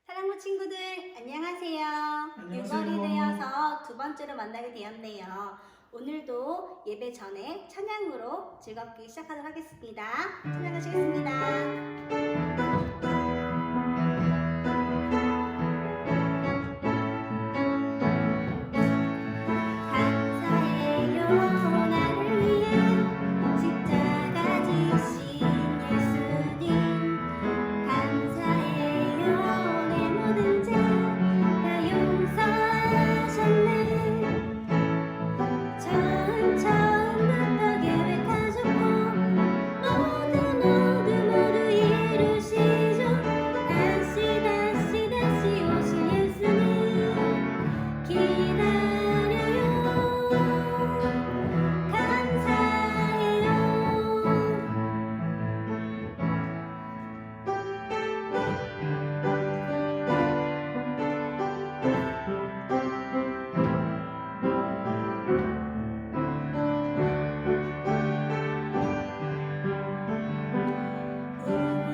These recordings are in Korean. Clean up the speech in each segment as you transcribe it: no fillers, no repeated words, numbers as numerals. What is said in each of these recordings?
사랑부 친구들 안녕하세요. 안녕하세요. 6월이 되어서 두 번째로 만나게 되었네요. 오늘도 예배 전에 찬양으로 즐겁게 시작하도록 하겠습니다. 찬양하시겠습니다. 감사해요 나를 위해 십자가 지신 예수님. 감사해요 내 모든 죄 다 용서하셨네. 처음부터 계획하셨고 모두 이루시죠. 다시 오실 예수님 기다려요. 감사해요.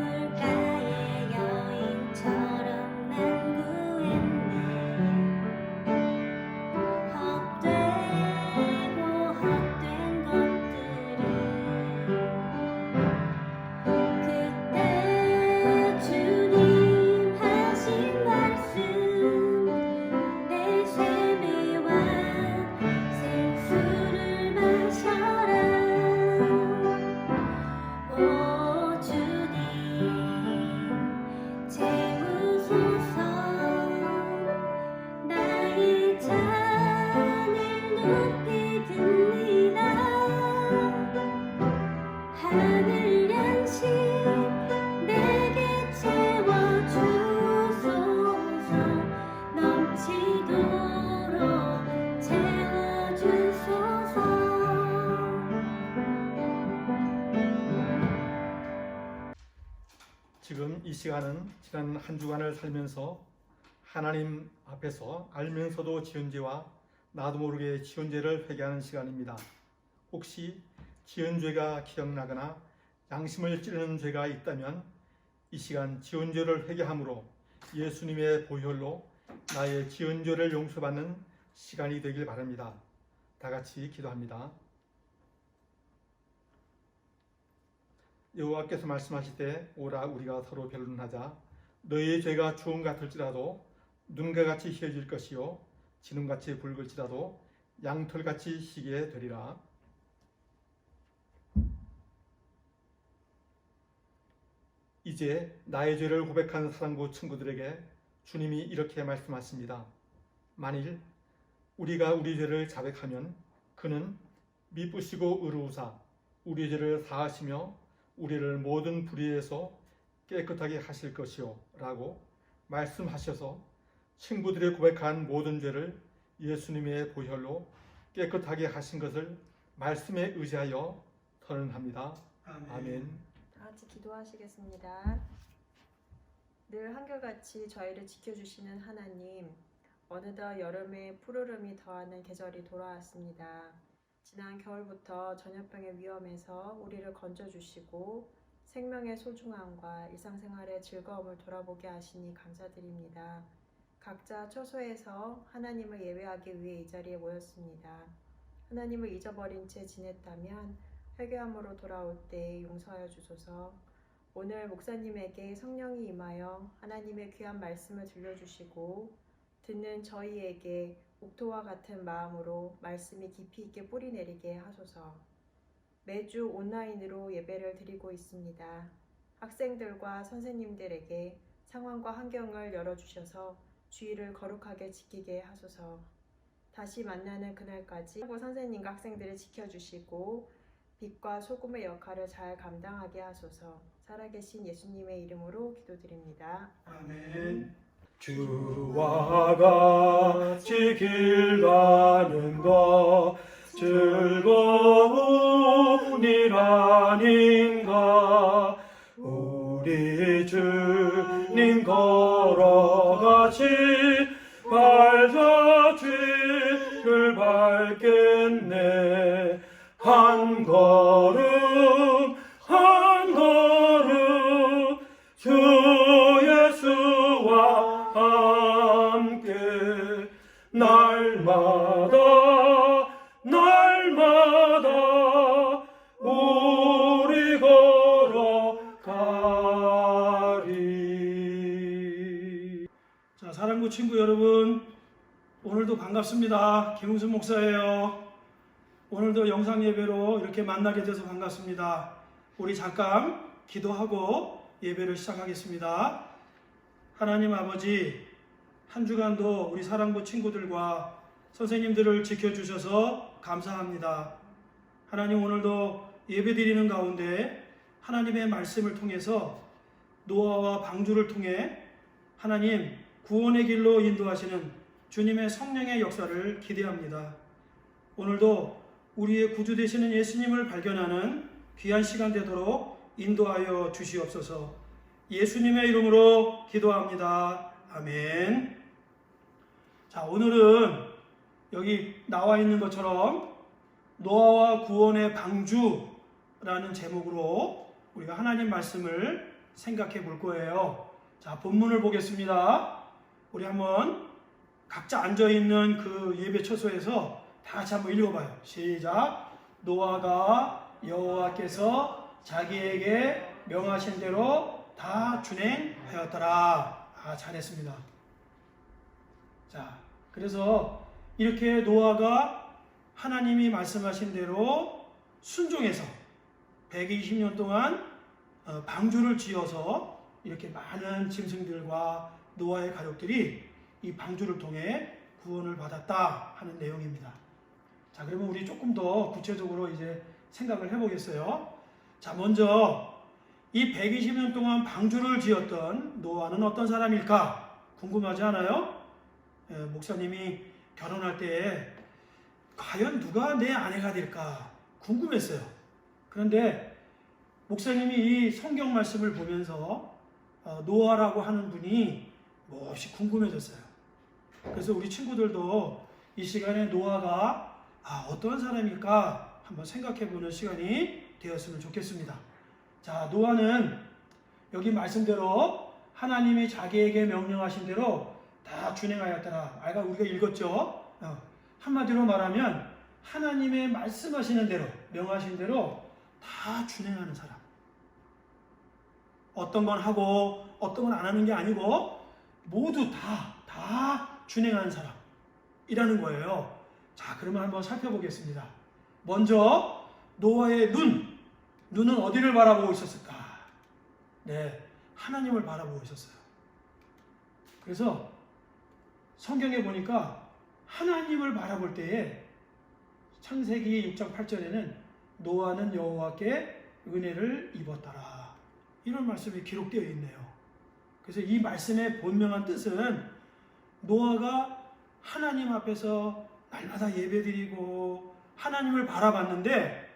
우물가의 여인처럼 난 구했네. 헛된 것들을 그때 주님 하신 말씀 내 세배와 생수를 마셔라. 오 주님 채우소서. 나의 잔을 높이 듭니다. 하늘 양식 내게 채워주소서. 넘치도록 채워주소서. 지금 이 시간은 지난 한 주간을 살면서 하나님 앞에서 알면서도 지은 죄와 나도 모르게 지은 죄를 회개하는 시간입니다. 혹시 지은 죄가 기억나거나 양심을 찌르는 죄가 있다면 이 시간 지은 죄를 회개함으로 예수님의 보혈로 나의 지은 죄를 용서받는 시간이 되길 바랍니다. 다 같이 기도합니다. 여호와께서 말씀하실 때 오라 우리가 서로 변론하자. 너희의 죄가 주홍 같을지라도 눈과 같이 희어질 것이요 진홍같이 붉을지라도 양털같이 희게 되리라. 이제 나의 죄를 고백한 사랑부 친구들에게 주님이 이렇게 말씀하십니다. 만일 우리가 우리 죄를 자백하면 그는 미쁘시고 의로우사 우리 죄를 사하시며 우리를 모든 불의에서 깨끗하게 하실 것이요 라고 말씀하셔서 친구들이 고백한 모든 죄를 예수님의 보혈로 깨끗하게 하신 것을 말씀에 의지하여 선언합니다. 아멘. 다 같이 기도하시겠습니다. 늘 한결같이 저희를 지켜주시는 하나님, 어느덧 여름에 푸르름이 더하는 계절이 돌아왔습니다. 지난 겨울부터 전염병의 위험에서 우리를 건져주시고 생명의 소중함과 일상생활의 즐거움을 돌아보게 하시니 감사드립니다. 각자 처소에서 하나님을 예배하기 위해 이 자리에 모였습니다. 하나님을 잊어버린 채 지냈다면 회개함으로 돌아올 때 용서하여 주소서. 오늘 목사님에게 성령이 임하여 하나님의 귀한 말씀을 들려주시고 듣는 저희에게 옥토와 같은 마음으로 말씀이 깊이 있게 뿌리내리게 하소서. 매주 온라인으로 예배를 드리고 있습니다. 학생들과 선생님들에게 상황과 환경을 열어주셔서 주의를 거룩하게 지키게 하소서. 다시 만나는 그날까지 선생님과 학생들을 지켜주시고 빛과 소금의 역할을 잘 감당하게 하소서. 살아계신 예수님의 이름으로 기도드립니다. 아멘. 주와 같이 길 가는 것 즐거운 일 아닌가. 우리 주님 걸어가시 발자취를 밟겠네. 한 걸음 한 걸음 주 예수와 날마다 우리 걸어가리. 자, 사랑부 친구 여러분, 오늘도 반갑습니다. 김웅순 목사예요. 오늘도 영상 예배로 이렇게 만나게 돼서 반갑습니다. 우리 잠깐 기도하고 예배를 시작하겠습니다. 하나님 아버지, 한 주간도 우리 사랑부 친구들과 선생님들을 지켜주셔서 감사합니다. 하나님, 오늘도 예배드리는 가운데 하나님의 말씀을 통해서 노아와 방주를 통해 하나님 구원의 길로 인도하시는 주님의 성령의 역사를 기대합니다. 오늘도 우리의 구주 되시는 예수님을 발견하는 귀한 시간 되도록 인도하여 주시옵소서. 예수님의 이름으로 기도합니다. 아멘. 자, 오늘은 여기 나와 있는 것처럼 노아와 구원의 방주라는 제목으로 우리가 하나님 말씀을 생각해 볼 거예요. 자, 본문을 보겠습니다. 우리 한번 각자 앉아있는 그 예배 처소에서 다 같이 한번 읽어봐요. 시작. 노아가 여호와께서 자기에게 명하신 대로 다 준행하였더라. 잘했습니다. 자, 그래서 이렇게 노아가 하나님이 말씀하신 대로 순종해서 120년 동안 방주를 지어서 이렇게 많은 짐승들과 노아의 가족들이 이 방주를 통해 구원을 받았다 하는 내용입니다. 자, 그러면 우리 조금 더 구체적으로 이제 생각을 해보겠어요. 자, 먼저 이 120년 동안 방주를 지었던 노아는 어떤 사람일까 궁금하지 않아요? 목사님이 결혼할 때 과연 누가 내 아내가 될까 궁금했어요. 그런데 목사님이 이 성경 말씀을 보면서 노아라고 하는 분이 몹시 궁금해졌어요. 그래서 우리 친구들도 이 시간에 노아가 어떤 사람일까 한번 생각해보는 시간이 되었으면 좋겠습니다. 자, 노아는 여기 말씀대로 하나님이 자기에게 명령하신 대로 다 준행하였더라. 아까 우리가 읽었죠. 한마디로 말하면 하나님의 말씀하시는 대로, 명하신 대로 다 준행하는 사람. 어떤 건 하고 어떤 건 안 하는 게 아니고 모두 다 준행하는 사람이라는 거예요. 자, 그러면 한번 살펴보겠습니다. 먼저 노아의 눈은 어디를 바라보고 있었을까? 네, 하나님을 바라보고 있었어요. 그래서 성경에 보니까 하나님을 바라볼 때에 창세기 6장 8절에는 노아는 여호와께 은혜를 입었더라. 이런 말씀이 기록되어 있네요. 그래서 이 말씀의 본명한 뜻은 노아가 하나님 앞에서 날마다 예배드리고 하나님을 바라봤는데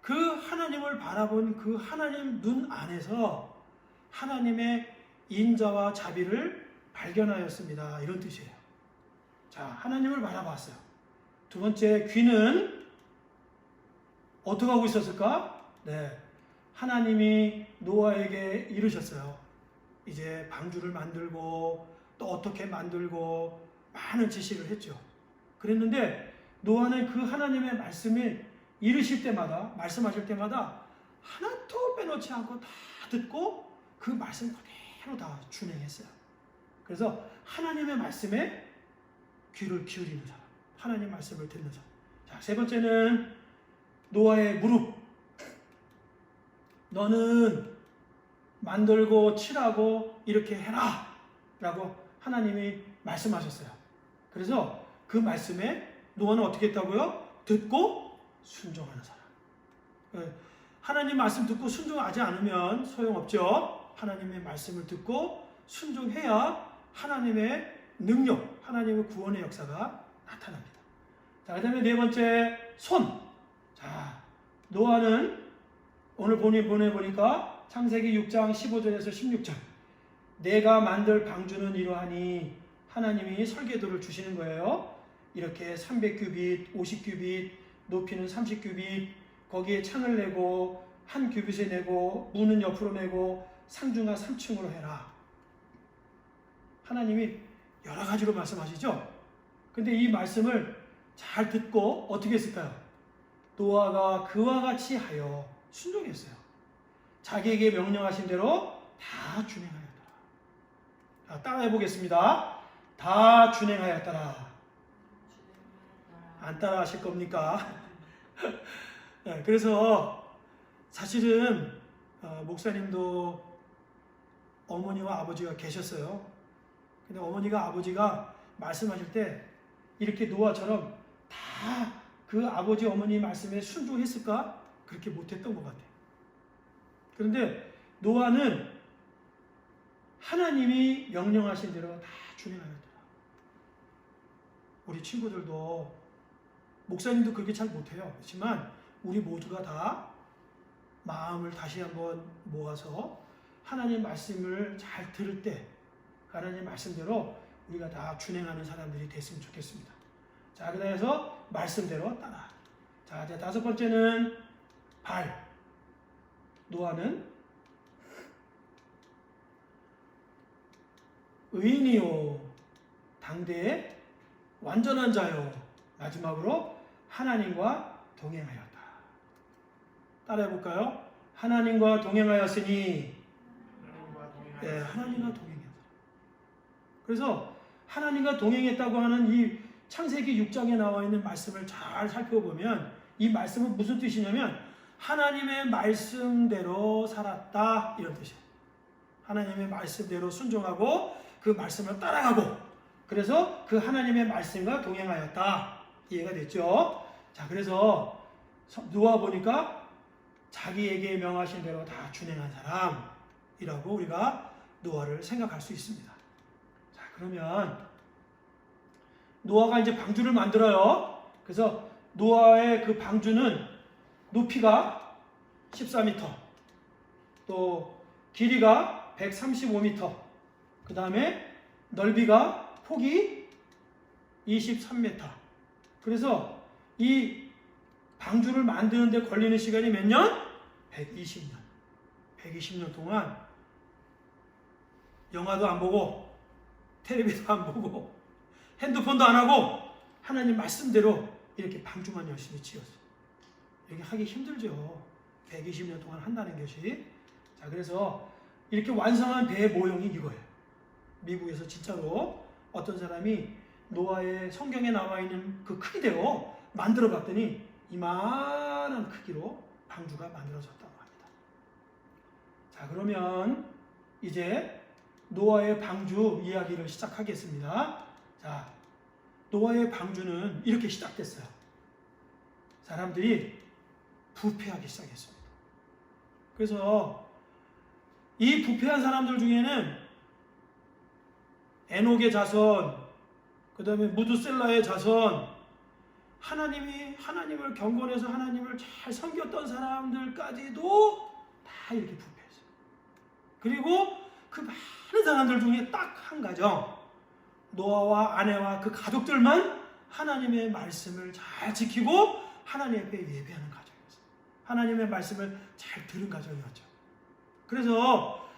그 하나님을 바라본 그 하나님 눈 안에서 하나님의 인자와 자비를 발견하였습니다. 이런 뜻이에요. 자, 하나님을 바라봤어요. 두 번째, 귀는 어떻게 하고 있었을까? 네, 하나님이 노아에게 이르셨어요. 이제 방주를 만들고 또 어떻게 만들고 많은 지시를 했죠. 그랬는데 노아는 그 하나님의 말씀을 이르실 때마다, 말씀하실 때마다 하나도 빼놓지 않고 다 듣고 그 말씀 그대로 다 준행했어요. 그래서 하나님의 말씀에 귀를 기울이는 사람, 하나님 말씀을 듣는 사람. 자, 세 번째는 노아의 무릎. 너는 만들고 칠하고 이렇게 해라 라고 하나님이 말씀하셨어요. 그래서 그 말씀에 노아는 어떻게 했다고요? 듣고 순종하는 사람. 하나님 말씀 듣고 순종하지 않으면 소용없죠. 하나님의 말씀을 듣고 순종해야 하나님의 능력, 하나님의 구원의 역사가 나타납니다. 자, 그 다음에 네 번째, 손. 자, 노아는 오늘 보니까 창세기 6장 15절에서 16절. 내가 만들 방주는 이러하니 하나님이 설계도를 주시는 거예요. 이렇게 300규빗, 50규빗, 높이는 30규빗, 거기에 창을 내고 한 규빗에 내고 문은 옆으로 내고 상중하 3층으로 해라. 하나님이 여러 가지로 말씀하시죠. 근데 이 말씀을 잘 듣고 어떻게 했을까요? 노아가 그와 같이 하여 순종했어요. 자기에게 명령하신 대로 다 준행하였더라. 자, 따라해 보겠습니다. 다 준행하였더라. 안 따라 하실 겁니까? 네, 그래서 사실은 목사님도 어머니와 아버지가 계셨어요. 근데 어머니가 아버지가 말씀하실 때 이렇게 노아처럼 다 그 아버지 어머니 말씀에 순종했을까? 그렇게 못했던 것 같아요. 그런데 노아는 하나님이 명령하신 대로 다 준행하였더라. 우리 친구들도 목사님도 그렇게 잘 못해요. 그렇지만 우리 모두가 다 마음을 다시 한번 모아서 하나님 말씀을 잘 들을 때 하나님 말씀대로 우리가 다 준행하는 사람들이 됐으면 좋겠습니다. 자, 그래서 말씀대로 따라. 자, 이제 다섯 번째는 발. 노아는 의인이요 당대의 완전한 자요 마지막으로 하나님과 동행하였다. 따라해 볼까요? 하나님과 동행하였으니 네, 하나님과 동행했다. 그래서 하나님과 동행했다고 하는 이 창세기 6장에 나와 있는 말씀을 잘 살펴보면 이 말씀은 무슨 뜻이냐면 하나님의 말씀대로 살았다 이런 뜻이에요. 하나님의 말씀대로 순종하고 그 말씀을 따라가고 그래서 그 하나님의 말씀과 동행하였다. 이해가 됐죠? 자, 그래서 노아 보니까 자기에게 명하신 대로 다 준행한 사람이라고 우리가 노아를 생각할 수 있습니다. 자, 그러면 노아가 이제 방주를 만들어요. 그래서 노아의 그 방주는 높이가 14m, 또 길이가 135m, 그 다음에 넓이가 폭이 23m. 그래서 이 방주를 만드는데 걸리는 시간이 몇 년? 120년. 120년 동안 영화도 안 보고 텔레비도 안 보고 핸드폰도 안 하고 하나님 말씀대로 이렇게 방주만 열심히 지었어요. 여기 하기 힘들죠. 120년 동안 한다는 것이. 자, 그래서 이렇게 완성한 배의 모형이 이거예요. 미국에서 진짜로 어떤 사람이 노아의 성경에 나와 있는 그 크기대로 만들어 봤더니 이만한 크기로 방주가 만들어졌다고 합니다. 자, 그러면 이제 노아의 방주 이야기를 시작하겠습니다. 자, 노아의 방주는 이렇게 시작됐어요. 사람들이 부패하기 시작했습니다. 그래서 이 부패한 사람들 중에는 에녹의 자손, 그 다음에 무두셀라의 자손, 하나님을 경건해서 하나님을 잘 섬겼던 사람들까지도 다 이렇게 부패했어요. 그리고 그 많은 사람들 중에 딱 한 가정, 노아와 아내와 그 가족들만 하나님의 말씀을 잘 지키고 하나님 앞에 예배하는 가정이었어요. 하나님의 말씀을 잘 들은 가정이었죠. 그래서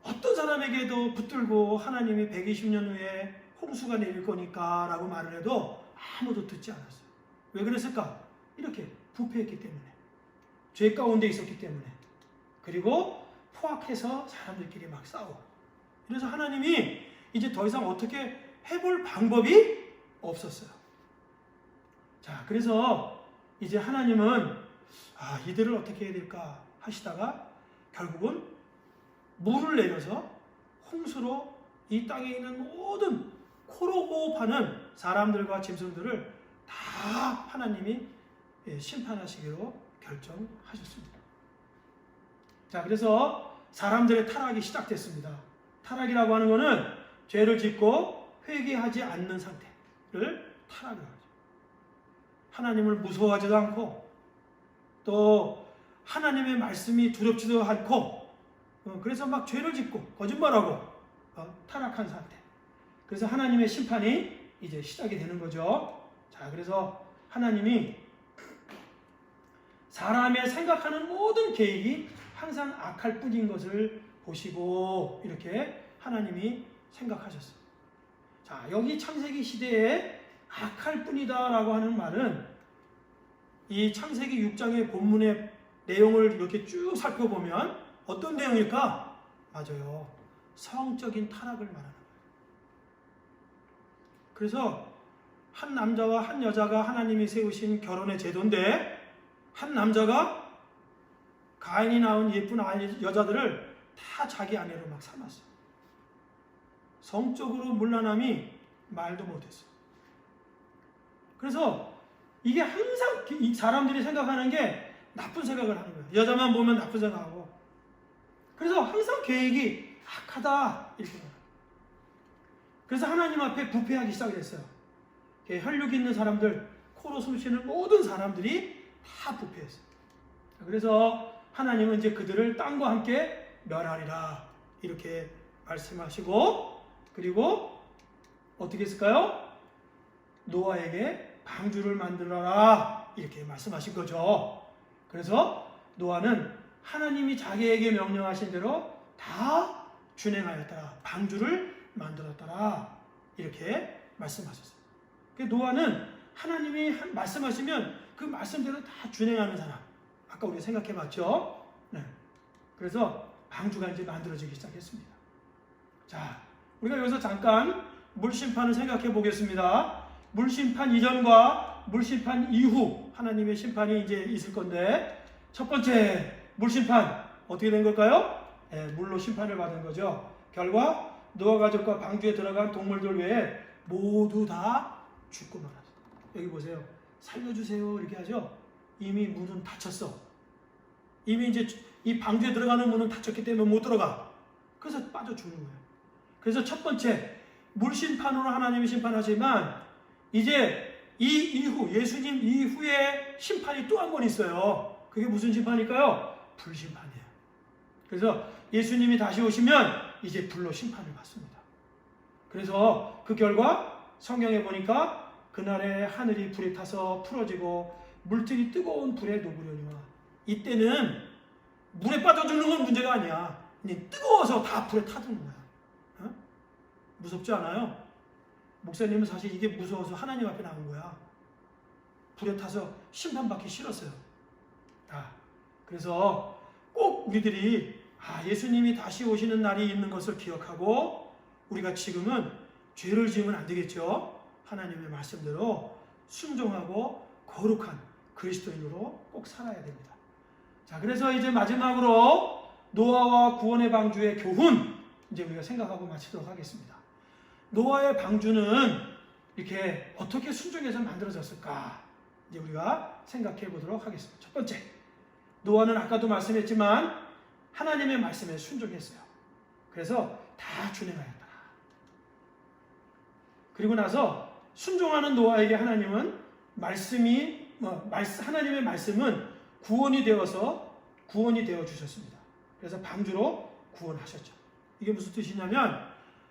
어떤 사람에게도 붙들고 하나님이 120년 후에 홍수가 내릴 거니까 라고 말을 해도 아무도 듣지 않았어요. 왜 그랬을까? 이렇게 부패했기 때문에, 죄 가운데 있었기 때문에, 그리고 포악해서 사람들끼리 막 싸우고. 그래서 하나님이 이제 더 이상 어떻게 해볼 방법이 없었어요. 자, 그래서 이제 하나님은 이들을 어떻게 해야 될까 하시다가 결국은 물을 내려서 홍수로 이 땅에 있는 모든 코로 호흡하는 사람들과 짐승들을 다 하나님이 심판하시기로 결정하셨습니다. 자, 그래서 사람들의 타락이 시작됐습니다. 타락이라고 하는 것은 죄를 짓고 회개하지 않는 상태를 타락이라고 하죠. 하나님을 무서워하지도 않고 또 하나님의 말씀이 두렵지도 않고 그래서 막 죄를 짓고 거짓말하고 타락한 상태. 그래서 하나님의 심판이 이제 시작이 되는 거죠. 자, 그래서 하나님이 사람의 생각하는 모든 계획이 항상 악할 뿐인 것을 보시고 이렇게 하나님이 생각하셨어요. 자, 여기 창세기 시대에 악할 뿐이다 라고 하는 말은 이 창세기 6장의 본문의 내용을 이렇게 쭉 살펴보면 어떤 내용일까? 맞아요. 성적인 타락을 말하는 거예요. 그래서 한 남자와 한 여자가 하나님이 세우신 결혼의 제도인데 한 남자가 가인이 낳은 예쁜 여자들을 다 자기 아내로 막 삼았어요. 성적으로 문란함이 말도 못했어요. 그래서 이게 항상 이 사람들이 생각하는 게 나쁜 생각을 하는 거예요. 여자만 보면 나쁜 생각하고. 그래서 항상 계획이 악하다 이렇게 생각해요. 그래서 하나님 앞에 부패하기 시작했어요. 혈육 있는 사람들, 코로 숨쉬는 모든 사람들이 다 부패했어요. 그래서 하나님은 이제 그들을 땅과 함께 멸하리라 이렇게 말씀하시고, 그리고 어떻게 했을까요? 노아에게 방주를 만들어라 이렇게 말씀하신 거죠. 그래서 노아는 하나님이 자기에게 명령하신 대로 다 준행하였더라. 방주를 만들었더라 이렇게 말씀하셨어요. 노아는 하나님이 말씀하시면 그 말씀대로 다 준행하는 사람. 아까 우리가 생각해 봤죠? 네. 그래서 방주가 이제 만들어지기 시작했습니다. 자, 우리가 여기서 잠깐 물심판을 생각해 보겠습니다. 물심판 이전과 물심판 이후 하나님의 심판이 이제 있을 건데, 첫 번째 물심판 어떻게 된 걸까요? 물로 심판을 받은 거죠. 결과 노아 가족과 방주에 들어간 동물들 외에 모두 다 죽고 말았어요. 여기 보세요. 살려주세요 이렇게 하죠. 이미 문은 닫혔어. 이미 이제 이 방주에 들어가는 문은 닫혔기 때문에 못 들어가. 그래서 빠져 죽는 거예요. 그래서 첫 번째 물심판으로 하나님이 심판하지만 이제 이 이후 예수님 이후에 심판이 또 한 번 있어요. 그게 무슨 심판일까요? 불심판이에요. 그래서 예수님이 다시 오시면 이제 불로 심판을 받습니다. 그래서 그 결과 성경에 보니까 그날에 하늘이 불에 타서 풀어지고 물들이 뜨거운 불에 녹으려니와, 이때는 물에 빠져 죽는 건 문제가 아니야. 그냥 뜨거워서 다 불에 타드는 거야. 어? 무섭지 않아요? 목사님은 사실 이게 무서워서 하나님 앞에 나온 거야. 불에 타서 심판받기 싫었어요. 그래서 꼭 우리들이 예수님이 다시 오시는 날이 있는 것을 기억하고, 우리가 지금은 죄를 지으면 안 되겠죠. 하나님의 말씀대로 순종하고 거룩한 그리스도인으로 꼭 살아야 됩니다. 자, 그래서 이제 마지막으로 노아와 구원의 방주의 교훈 이제 우리가 생각하고 마치도록 하겠습니다. 노아의 방주는 이렇게 어떻게 순종해서 만들어졌을까? 이제 우리가 생각해 보도록 하겠습니다. 첫 번째, 노아는 아까도 말씀했지만 하나님의 말씀에 순종했어요. 그래서 다 준행하였더라. 그리고 나서 순종하는 노아에게 하나님은 하나님의 말씀은 구원이 되어 주셨습니다. 그래서 방주로 구원하셨죠. 이게 무슨 뜻이냐면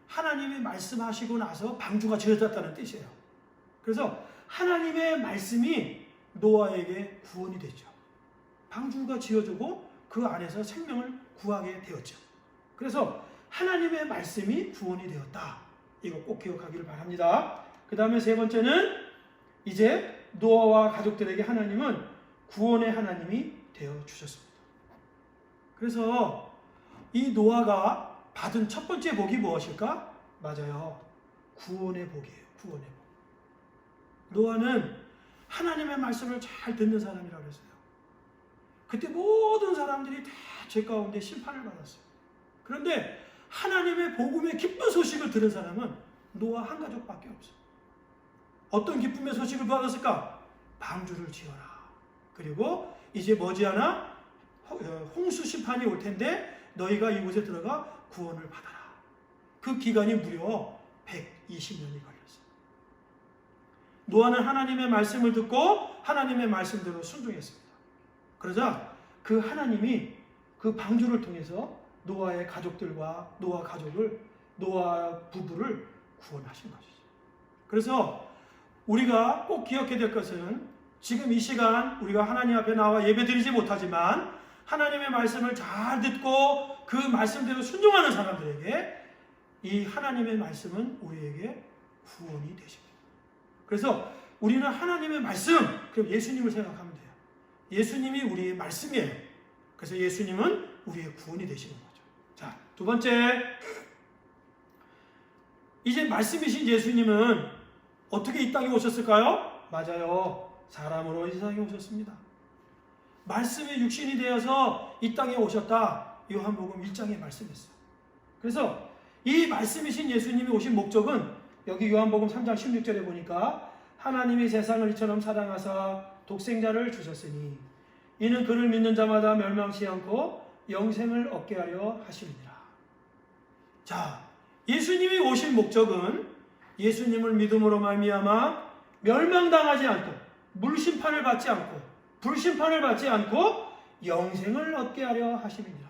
하나님이 말씀하시고 나서 방주가 지어졌다는 뜻이에요. 그래서 하나님의 말씀이 노아에게 구원이 됐죠. 방주가 지어지고 그 안에서 생명을 구하게 되었죠. 그래서 하나님의 말씀이 구원이 되었다. 이거 꼭 기억하기를 바랍니다. 그 다음에 세 번째는 이제 노아와 가족들에게 하나님은 구원의 하나님이 되어 주셨습니다. 그래서 이 노아가 받은 첫 번째 복이 무엇일까? 맞아요. 구원의 복이에요. 구원의 복. 노아는 하나님의 말씀을 잘 듣는 사람이라고 했어요. 그때 모든 사람들이 다 죄 가운데 심판을 받았어요. 그런데 하나님의 복음의 기쁜 소식을 들은 사람은 노아 한 가족밖에 없어요. 어떤 기쁨의 소식을 받았을까? 방주를 지어라. 그리고 이제 머지않아 홍수 심판이 올 텐데 너희가 이곳에 들어가 구원을 받아라. 그 기간이 무려 120년이 걸렸어요. 노아는 하나님의 말씀을 듣고 하나님의 말씀대로 순종했습니다. 그러자 그 하나님이 그 방주를 통해서 노아의 가족들과 노아 부부를 구원하신 것이죠. 그래서 우리가 꼭 기억해야 될 것은 지금 이 시간 우리가 하나님 앞에 나와 예배드리지 못하지만 하나님의 말씀을 잘 듣고 그 말씀대로 순종하는 사람들에게 이 하나님의 말씀은 우리에게 구원이 되십니다. 그래서 우리는 하나님의 말씀, 그럼 예수님을 생각하면 돼요. 예수님이 우리의 말씀이에요. 그래서 예수님은 우리의 구원이 되시는 거죠. 자, 두 번째, 이제 말씀이신 예수님은 어떻게 이 땅에 오셨을까요? 맞아요. 사람으로 이 세상에 오셨습니다. 말씀이 육신이 되어서 이 땅에 오셨다. 요한복음 1장에 말씀했어요. 그래서 이 말씀이신 예수님이 오신 목적은 여기 요한복음 3장 16절에 보니까 하나님이 세상을 이처럼 사랑하사 독생자를 주셨으니 이는 그를 믿는 자마다 멸망치 않고 영생을 얻게 하려 하심이니라. 자, 예수님이 오신 목적은 예수님을 믿음으로 말미암아 멸망당하지 않고 물심판을 받지 않고 불심판을 받지 않고 영생을 얻게 하려 하심이니라.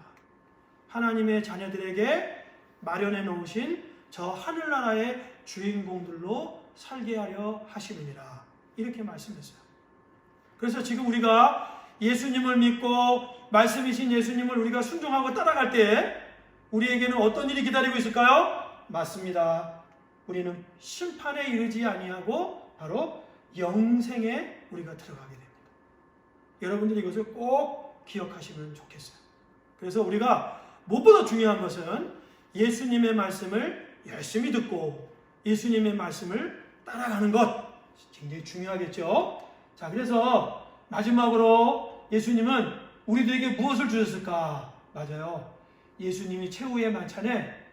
하나님의 자녀들에게 마련해 놓으신 저 하늘나라의 주인공들로 살게 하려 하심이니라. 이렇게 말씀했어요. 그래서 지금 우리가 예수님을 믿고 말씀이신 예수님을 우리가 순종하고 따라갈 때 우리에게는 어떤 일이 기다리고 있을까요? 맞습니다. 우리는 심판에 이르지 아니하고 바로 영생에 우리가 들어가게 됩니다. 여러분들이 이것을 꼭 기억하시면 좋겠어요. 그래서 우리가 무엇보다 중요한 것은 예수님의 말씀을 열심히 듣고 예수님의 말씀을 따라가는 것, 굉장히 중요하겠죠. 자, 그래서 마지막으로 예수님은 우리들에게 무엇을 주셨을까? 맞아요. 예수님이 최후의 만찬에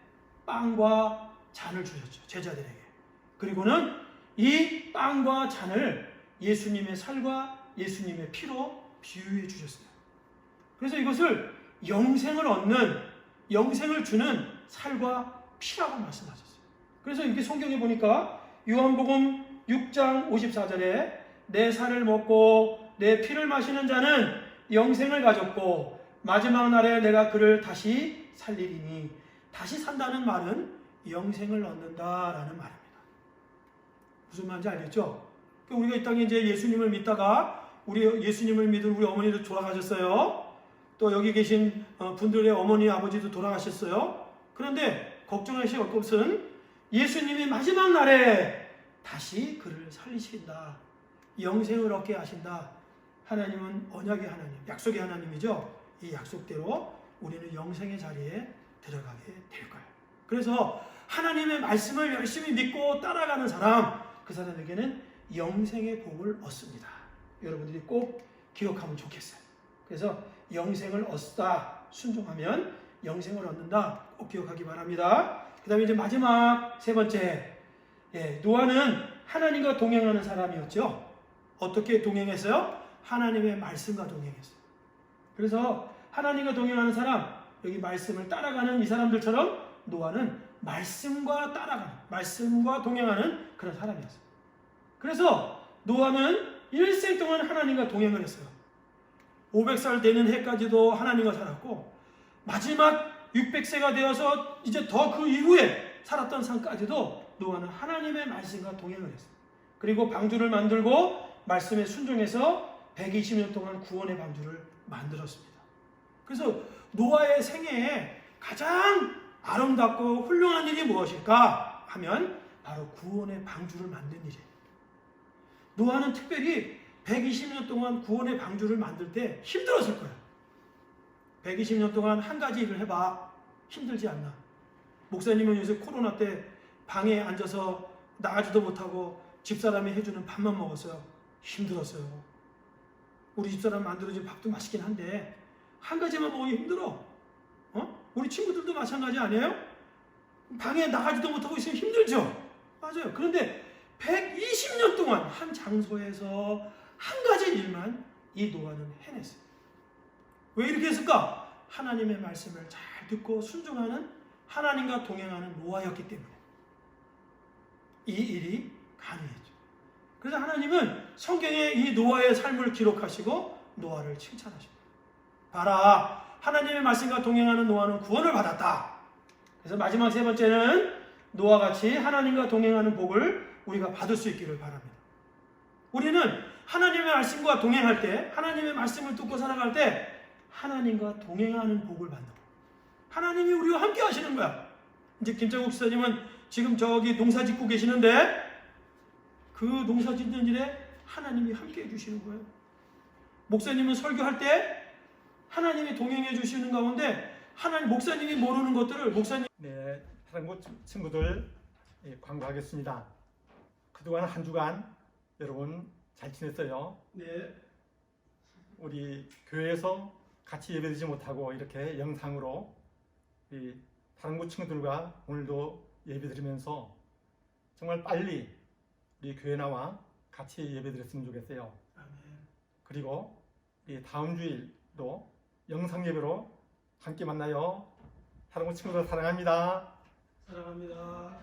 빵과 잔을 주셨죠. 제자들에게. 그리고는 이 빵과 잔을 예수님의 살과 예수님의 피로 비유해 주셨어요. 그래서 이것을 영생을 얻는, 영생을 주는 살과 피라고 말씀하셨어요. 그래서 이렇게 성경에 보니까 요한복음 6장 54절에 내 살을 먹고 내 피를 마시는 자는 영생을 가졌고 마지막 날에 내가 그를 다시 살리리니, 다시 산다는 말은 영생을 얻는다라는 말입니다. 무슨 말인지 알겠죠? 우리가 이 땅에 이제 예수님을 믿다가 우리 예수님을 믿은 우리 어머니도 돌아가셨어요. 또 여기 계신 분들의 어머니 아버지도 돌아가셨어요. 그런데 걱정하실 것은 예수님이 마지막 날에 다시 그를 살리신다. 영생을 얻게 하신다. 하나님은 언약의 하나님, 약속의 하나님이죠. 이 약속대로 우리는 영생의 자리에 들어가게 될 거예요. 그래서 하나님의 말씀을 열심히 믿고 따라가는 사람, 그 사람에게는 영생의 복을 얻습니다. 여러분들이 꼭 기억하면 좋겠어요. 그래서 영생을 얻다, 순종하면 영생을 얻는다, 꼭 기억하기 바랍니다. 그 다음에 이제 마지막 세 번째, 노아는 하나님과 동행하는 사람이었죠. 어떻게 동행했어요? 하나님의 말씀과 동행했어요. 그래서 하나님과 동행하는 사람, 여기 말씀을 따라가는 이 사람들처럼 노아는 말씀과 따라가는, 말씀과 동행하는 그런 사람이었어요. 그래서 노아는 일생 동안 하나님과 동행을 했어요. 500살 되는 해까지도 하나님과 살았고 마지막 600세가 되어서 이제 더 그 이후에 살았던 삶까지도 노아는 하나님의 말씀과 동행을 했어요. 그리고 방주를 만들고 말씀에 순종해서 120년 동안 구원의 방주를 만들었습니다. 그래서 노아의 생애에 가장 아름답고 훌륭한 일이 무엇일까 하면 바로 구원의 방주를 만든 일이에요. 노아는 특별히 120년 동안 구원의 방주를 만들 때 힘들었을 거예요. 120년 동안 한 가지 일을 해봐. 힘들지 않나? 목사님은 요새 코로나 때 방에 앉아서 나가지도 못하고 집사람이 해주는 밥만 먹었어요. 힘들었어요. 우리 집사람 만들어준 밥도 맛있긴 한데 한 가지만 먹으면 힘들어. 우리 친구들도 마찬가지 아니에요? 방에 나가지도 못하고 있으면 힘들죠? 맞아요. 그런데 120년 동안 한 장소에서 한 가지 일만 이 노아는 해냈어요. 왜 이렇게 했을까? 하나님의 말씀을 잘 듣고 순종하는, 하나님과 동행하는 노아였기 때문에 이 일이 가능했죠. 그래서 하나님은 성경에 이 노아의 삶을 기록하시고 노아를 칭찬하십니다. 봐라, 하나님의 말씀과 동행하는 노아는 구원을 받았다. 그래서 마지막 세 번째는 노아같이 하나님과 동행하는 복을 우리가 받을 수 있기를 바랍니다. 우리는 하나님의 말씀과 동행할 때, 하나님의 말씀을 듣고 살아갈 때 하나님과 동행하는 복을 받는 거예요. 하나님이 우리와 함께 하시는 거야. 이제 김장국 지사님은 지금 저기 농사 짓고 계시는데 그 그 농사 짓는 일에 하나님이 함께 해주시는 거예요. 목사님은 설교할 때 하나님이 동행해 주시는 가운데 하나님 목사님이 모르는 것들을 목사님 네, 사랑부 친구들 광고하겠습니다. 그동안 한 주간 여러분 잘 지냈어요? 네, 우리 교회에서 같이 예배드리지 못하고 이렇게 영상으로 이 사랑부 친구들과 오늘도 예배드리면서 정말 빨리 우리 교회 나와 같이 예배드렸으면 좋겠어요. 아멘. 그리고 이 다음 주일도 영상 예배로 함께 만나요. 사랑부 친구들 사랑합니다. 사랑합니다.